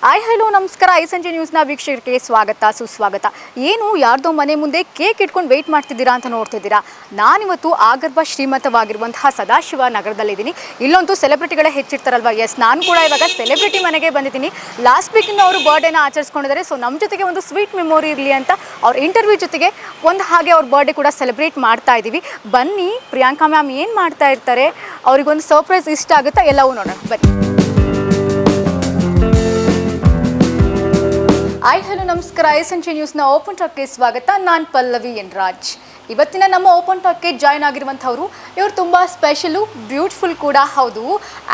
Hi hello ನಮಸ್ಕಾರ. I ಸಂಜೆ ನ್ಯೂಸ್ನ ವೀಕ್ಷಕರಿಗೆ ಸ್ವಾಗತ ಸುಸ್ವಾಗತ. ಏನು ಯಾರ್ದೋ ಮನೆ ಮುಂದೆ ಕೇಕ್ ಇಟ್ಕೊಂಡು ವೆಯ್ಟ್ ಮಾಡ್ತಿದ್ದೀರಾ ಅಂತ ನೋಡ್ತಿದ್ದೀರಾ. ನಾನಿವತ್ತು ಆಗರ್ಭ ಶ್ರೀಮಂತವಾಗಿರುವಂತಹ ಸದಾಶಿವ ನಗರದಲ್ಲಿದ್ದೀನಿ. ಇಲ್ಲಂತೂ ಸೆಲೆಬ್ರಿಟಿಗಳೇ ಹೆಚ್ಚಿರ್ತಾರಲ್ವ. ಎಸ್, ನಾನು ಕೂಡ ಇವಾಗ ಸೆಲೆಬ್ರಿಟಿ ಮನೆಗೆ ಬಂದಿದ್ದೀನಿ. ಲಾಸ್ಟ್ ವೀಕಿಂದ ಅವರು ಬರ್ಡೇನ ಆಚರಿಸ್ಕೊಂಡಿದ್ದಾರೆ. ಸೊ ನಮ್ಮ ಜೊತೆಗೆ ಒಂದು ಸ್ವೀಟ್ ಮೆಮೊರಿ ಇರಲಿ ಅಂತ ಅವ್ರ ಇಂಟರ್ವ್ಯೂ ಜೊತೆಗೆ ಒಂದು ಹಾಗೆ ಅವ್ರ ಬರ್ಡೇ ಕೂಡ ಸೆಲೆಬ್ರೇಟ್ ಮಾಡ್ತಾ ಇದ್ದೀವಿ. ಬನ್ನಿ, ಪ್ರಿಯಾಂಕಾ ಮ್ಯಾಮ್ ಏನು ಮಾಡ್ತಾ ಇರ್ತಾರೆ, ಅವ್ರಿಗೊಂದು ಸರ್ಪ್ರೈಸ್ ಇಷ್ಟ ಆಗುತ್ತಾ ಎಲ್ಲವೂ ನೋಡೋಣ ಬನ್ನಿ. ಹಾಯ್ ಹಲೋ ನಮಸ್ಕಾರ. ಐ ಸಂಜೆ ನ್ಯೂಸ್ನ ಓಪನ್ ಟಾಕ್ಗೆ ಸ್ವಾಗತ. ನಾನು ಪಲ್ಲವಿ ಎನ್ ರಾಜ್. ಇವತ್ತಿನ ನಮ್ಮ ಓಪನ್ ಟಾಕ್ಗೆ ಜಾಯ್ನ್ ಆಗಿರುವಂಥವ್ರು ಇವರು ತುಂಬ ಸ್ಪೆಷಲು, ಬ್ಯೂಟಿಫುಲ್ ಕೂಡ ಹೌದು.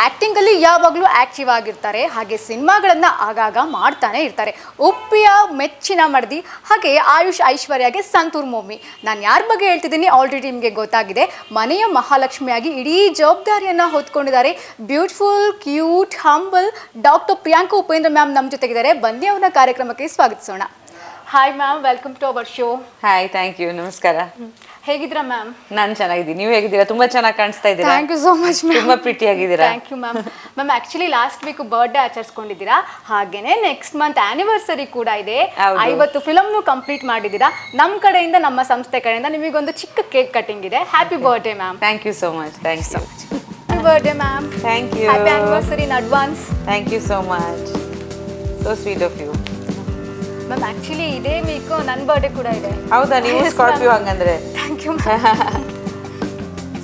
ಆ್ಯಕ್ಟಿಂಗಲ್ಲಿ ಯಾವಾಗಲೂ ಆ್ಯಕ್ಟಿವ್ ಆಗಿರ್ತಾರೆ, ಹಾಗೆ ಸಿನಿಮಾಗಳನ್ನು ಆಗಾಗ ಮಾಡ್ತಾನೆ ಇರ್ತಾರೆ. ಉಪ್ಪಿಯ ಮೆಚ್ಚಿನ ಮಡದಿ, ಹಾಗೆ ಆಯುಷ್ ಐಶ್ವರ್ಯಾಗೆ ಸಂತೂರ್ ಮೊಮ್ಮಿ. ನಾನು ಯಾರ ಬಗ್ಗೆ ಹೇಳ್ತಿದ್ದೀನಿ ಆಲ್ರೆಡಿ ನಿಮಗೆ ಗೊತ್ತಾಗಿದೆ. ಮನೆಯ ಮಹಾಲಕ್ಷ್ಮಿಯಾಗಿ ಇಡೀ ಜವಾಬ್ದಾರಿಯನ್ನು ಹೊತ್ಕೊಂಡಿದ್ದಾರೆ beautiful, cute, humble doctor Priyanka Upendra ma'am ನಮ್ಮ ಜೊತೆಗಿದ್ದಾರೆ. ಬನ್ನಿ ಅವ್ರನ್ನ ಕಾರ್ಯಕ್ರಮಕ್ಕೆ ಸ್ವಾಗತಿಸೋಣ. Hi ma'am, welcome to our show. Hi, thank you. ನಮಸ್ಕಾರ. ಹೇಗಿದ್ದೀರಾ ಮ್ಯಾಮ್? ನಾನು ಚೆನ್ನಾಗಿದ್ದೀನಿ. ನೀವು ಹೇಗಿದ್ದೀರಾ? ತುಂಬಾ ಚೆನ್ನಾಗಿ ಕಾಣಿಸ್ತಾ ಇದ್ದೀರಾ. Thank you so much ma'am. ತುಂಬಾ ಪ್ರಿಟಿ ಆಗಿದ್ದೀರಾ. Thank you ma'am. Ma'am, actually last week birthday ಆಚರಿಸ್ಕೊಂಡಿದ್ದೀರಾ, ಹಾಗೇನೆ ನೆಕ್ಸ್ಟ್ ಮಂತ್ ಆನಿವರ್ಸರಿ ಕೂಡ ಇದೆ. 50 ಫಿಲಮ್ನು ಕಂಪ್ಲೀಟ್ ಮಾಡಿದ್ದೀರಾ. ನಮ್ಮ ಕಡೆಯಿಂದ, ನಮ್ಮ ಸಂಸ್ಥೆ ಕಡೆಯಿಂದ ನಿಮಗೊಂದು ಚಿಕ್ಕ ಕೇಕ್ ಕಟಿಂಗ್ ಇದೆ. Happy birthday ma'am. Thank you so much. Thank you. Happy birthday ma'am. Thank you. Happy anniversary in advance. Thank you so much. So sweet of you. Ma'am, actually ಇದೇ ವೀಕ್ ನನ್ನ birthday ಕೂಡ ಇದೆ. ಹೌದಾ? ನೀವು Scorpio ಹಂಗಂದ್ರೆ. Thank you ma'am.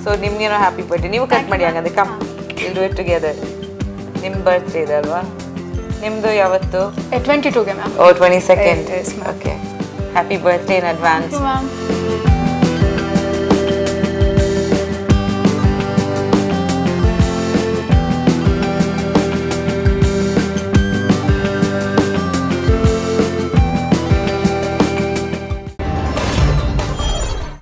So ನಿಮ್ಗೇನೋ happy birthday. ನೀವು cut ಮಾಡಿ ಹಂಗಂದ್ರೆ. Come, will do it together. ನಿಮ್ಮ ಬರ್ತ್ಡೇ ಇದೆ ಅಲ್ವಾ? ನಿಮ್ಮದು ಯಾವತ್ತು? 22ಗೆ ma'am. O, 22nd. Okay, happy birthday in advance. Thank you ma'am.